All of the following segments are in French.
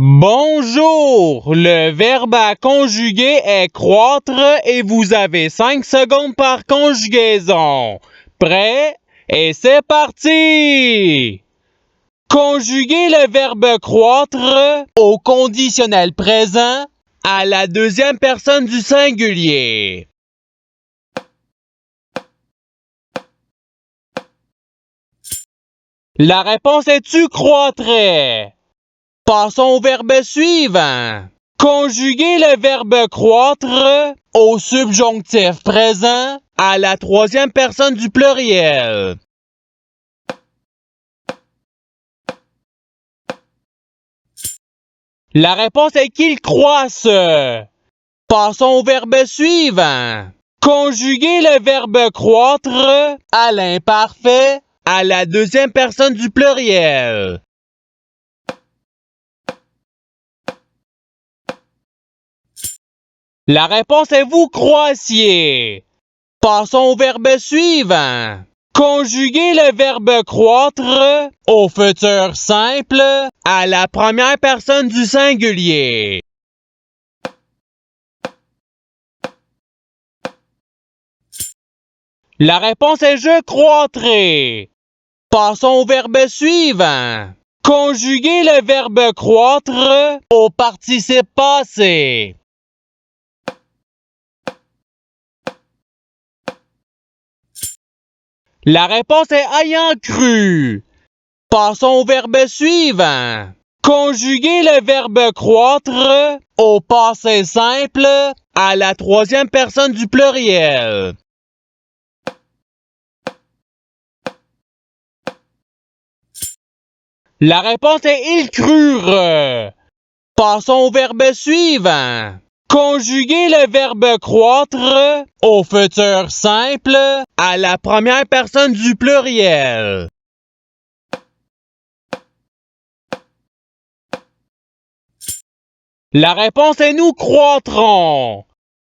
Bonjour! Le verbe à conjuguer est croître et vous avez 5 secondes par conjugaison. Prêt? Et c'est parti! Conjuguez le verbe croître au conditionnel présent à la deuxième personne du singulier. La réponse est tu croîtrais. Passons au verbe suivant. Conjuguez le verbe croître au subjonctif présent à la troisième personne du pluriel. La réponse est qu'il croisse. Passons au verbe suivant. Conjuguez le verbe croître à l'imparfait à la deuxième personne du pluriel. La réponse est vous croissiez. Passons au verbe suivant. Conjuguez le verbe croître au futur simple à la première personne du singulier. La réponse est je croîtrai. Passons au verbe suivant. Conjuguez le verbe croître au participe passé. La réponse est ayant cru. Passons au verbe suivant. Conjuguez le verbe croître au passé simple à la troisième personne du pluriel. La réponse est ils crurent. Passons au verbe suivant. Conjuguez le verbe croître au futur simple à la première personne du pluriel. La réponse est nous croîtrons.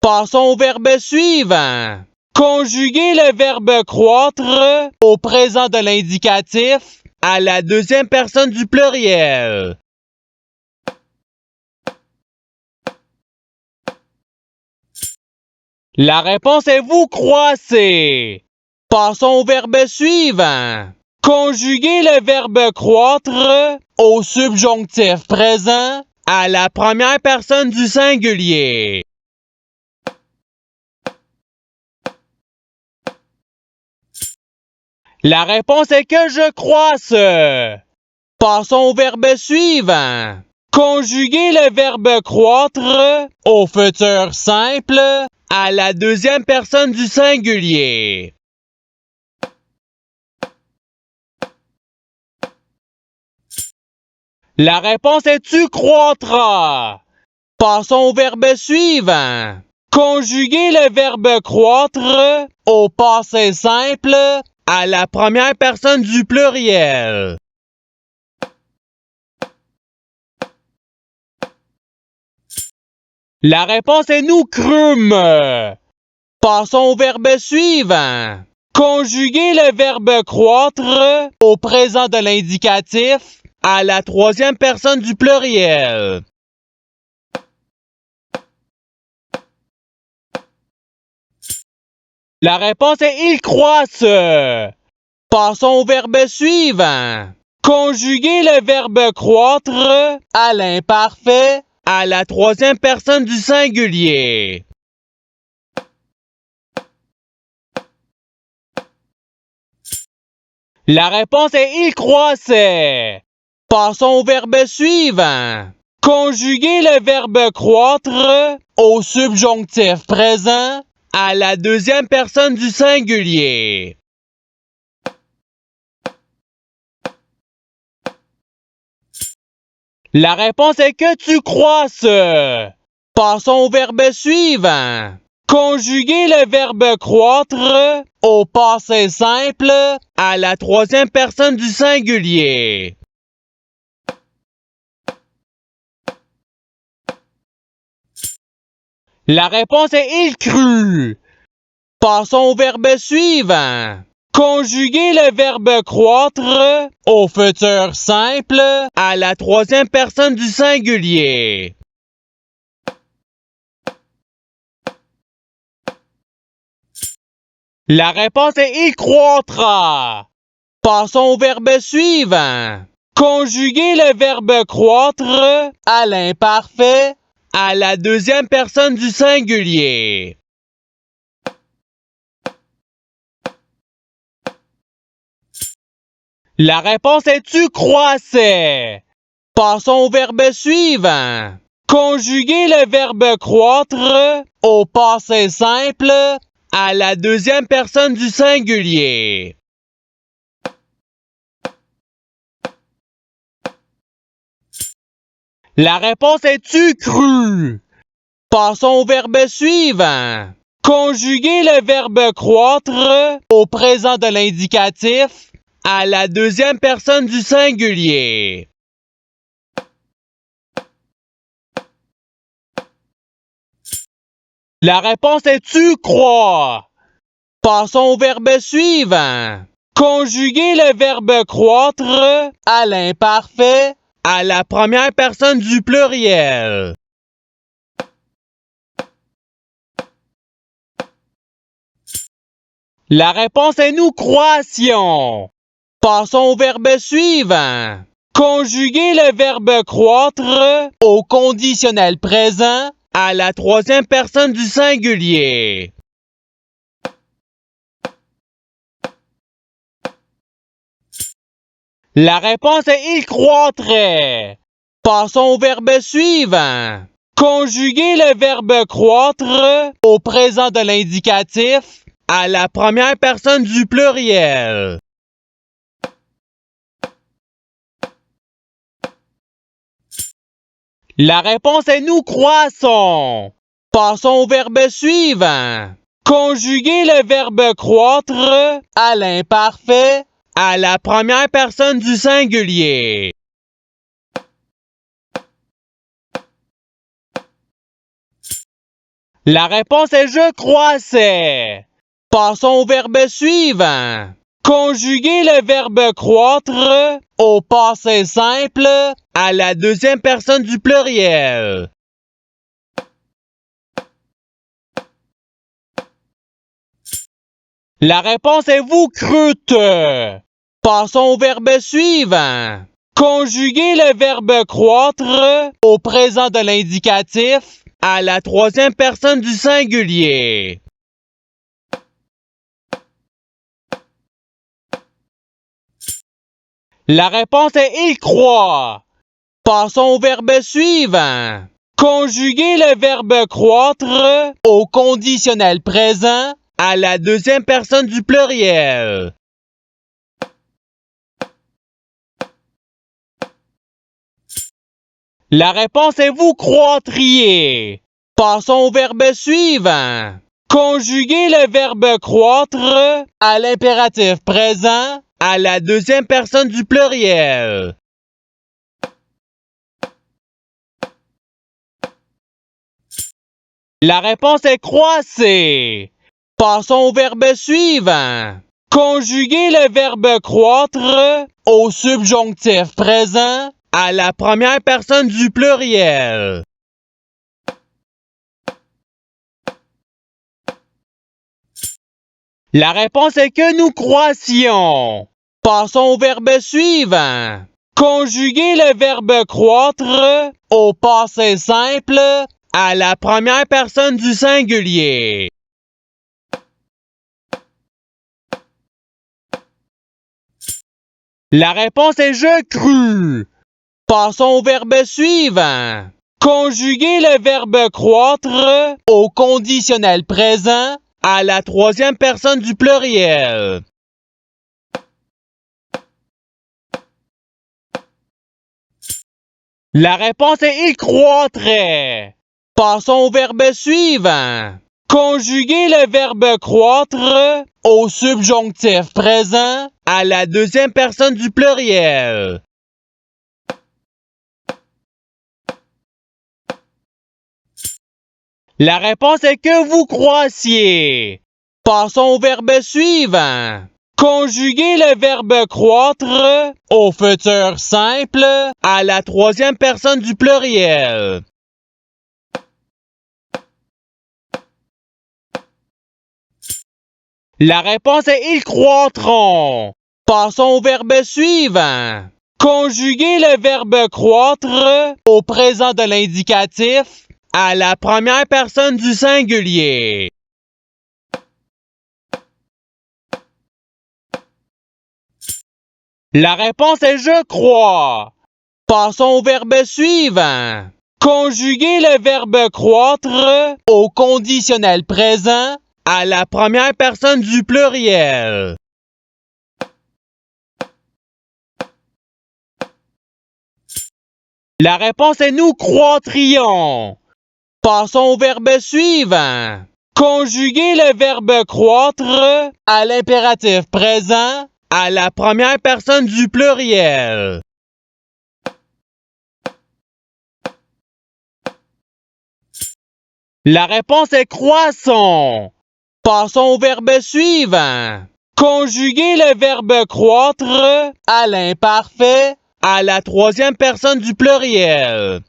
Passons au verbe suivant. Conjuguez le verbe croître au présent de l'indicatif à la deuxième personne du pluriel. La réponse est vous croissez. Passons au verbe suivant. Conjuguez le verbe croître au subjonctif présent à la première personne du singulier. La réponse est que je croisse. Passons au verbe suivant. Conjuguez le verbe croître au futur simple à la deuxième personne du singulier. La réponse est tu croîtras. Passons au verbe suivant. Conjuguez le verbe croître au passé simple à la première personne du pluriel. La réponse est nous crûmes. Passons au verbe suivant. Conjuguez le verbe croître au présent de l'indicatif à la troisième personne du pluriel. La réponse est ils croissent. Passons au verbe suivant. Conjuguez le verbe croître à l'imparfait à la troisième personne du singulier. La réponse est ils croissaient. Passons au verbe suivant. Conjuguez le verbe croître au subjonctif présent à la deuxième personne du singulier. La réponse est que tu croisses. Passons au verbe suivant. Conjuguez le verbe croître au passé simple à la troisième personne du singulier. La réponse est il crut. Passons au verbe suivant. Conjuguez le verbe croître au futur simple à la troisième personne du singulier. La réponse est il croîtra. Passons au verbe suivant. Conjuguez le verbe croître à l'imparfait à la deuxième personne du singulier. La réponse est tu croissais. Passons au verbe suivant. Conjuguez le verbe croître au passé simple à la deuxième personne du singulier. La réponse est tu cru. Passons au verbe suivant. Conjuguez le verbe croître au présent de l'indicatif à la deuxième personne du singulier. La réponse est tu crois. Passons au verbe suivant. Conjuguez le verbe croître à l'imparfait à la première personne du pluriel. La réponse est nous croissions. Passons au verbe suivant. Conjuguez le verbe croître au conditionnel présent à la troisième personne du singulier. La réponse est il croîtrait. Passons au verbe suivant. Conjuguez le verbe croître au présent de l'indicatif à la première personne du pluriel. La réponse est nous croissons. Passons au verbe suivant. Conjuguez le verbe croître à l'imparfait à la première personne du singulier. La réponse est je croissais. Passons au verbe suivant. Conjuguez le verbe croître au passé simple à la deuxième personne du pluriel. La réponse est vous crûtes. Passons au verbe suivant. Conjuguez le verbe croître au présent de l'indicatif à la troisième personne du singulier. La réponse est il croit. Passons au verbe suivant. Conjuguez le verbe croître au conditionnel présent à la deuxième personne du pluriel. La réponse est vous croîtriez. Passons au verbe suivant. Conjuguez le verbe croître à l'impératif présent à la deuxième personne du pluriel. La réponse est croissez. Passons au verbe suivant. Conjuguez le verbe croître au subjonctif présent à la première personne du pluriel. La réponse est que nous croissions. Passons au verbe suivant. Conjuguez le verbe croître au passé simple à la première personne du singulier. La réponse est je crus. Passons au verbe suivant. Conjuguez le verbe croître au conditionnel présent à la troisième personne du pluriel. La réponse est il croîtrait. Passons au verbe suivant. Conjuguez le verbe croître au subjonctif présent à la deuxième personne du pluriel. La réponse est que vous croissiez. Passons au verbe suivant. Conjuguez le verbe croître au futur simple à la troisième personne du pluriel. La réponse est ils croîtront. Passons au verbe suivant. Conjuguez le verbe croître au présent de l'indicatif à la première personne du singulier. La réponse est je crois. Passons au verbe suivant. Conjuguez le verbe croître au conditionnel présent à la première personne du pluriel. La réponse est nous croîtrions. Passons au verbe suivant. Conjuguez le verbe croître à l'impératif présent à la première personne du pluriel. La réponse est croissons. Passons au verbe suivant. Conjuguez le verbe croître à l'imparfait à la troisième personne du pluriel.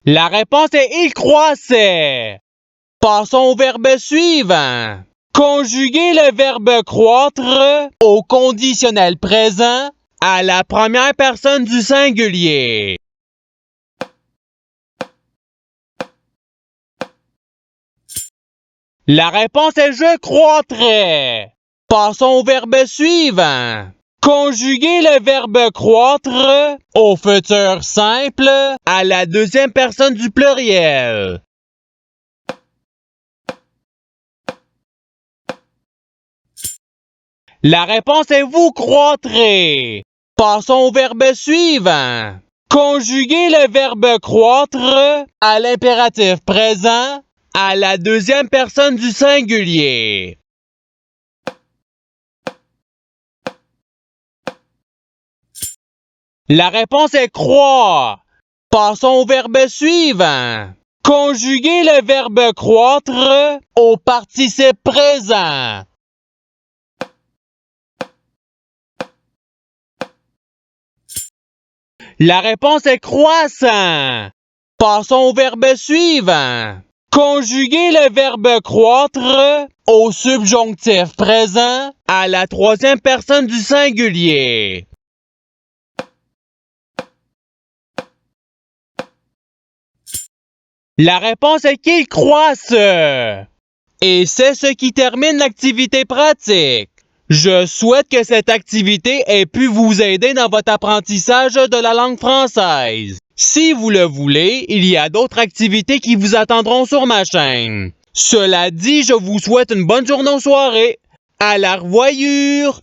La réponse est il croissait. Passons au verbe suivant. Conjuguez le verbe croître au conditionnel présent à la première personne du singulier. La réponse est je croîtrais. Passons au verbe suivant. Conjuguez le verbe croître au futur simple à la deuxième personne du pluriel. La réponse est vous croîtrez. Passons au verbe suivant. Conjuguez le verbe croître à l'impératif présent à la deuxième personne du singulier. La réponse est croît. Passons au verbe suivant. Conjuguez le verbe croître au participe présent. La réponse est croissant. Passons au verbe suivant. Conjuguez le verbe croître au subjonctif présent à la troisième personne du singulier. La réponse est qu'ils croissent. Et c'est ce qui termine l'activité pratique. Je souhaite que cette activité ait pu vous aider dans votre apprentissage de la langue française. Si vous le voulez, il y a d'autres activités qui vous attendront sur ma chaîne. Cela dit, je vous souhaite une bonne journée ou soirée. À la revoyure!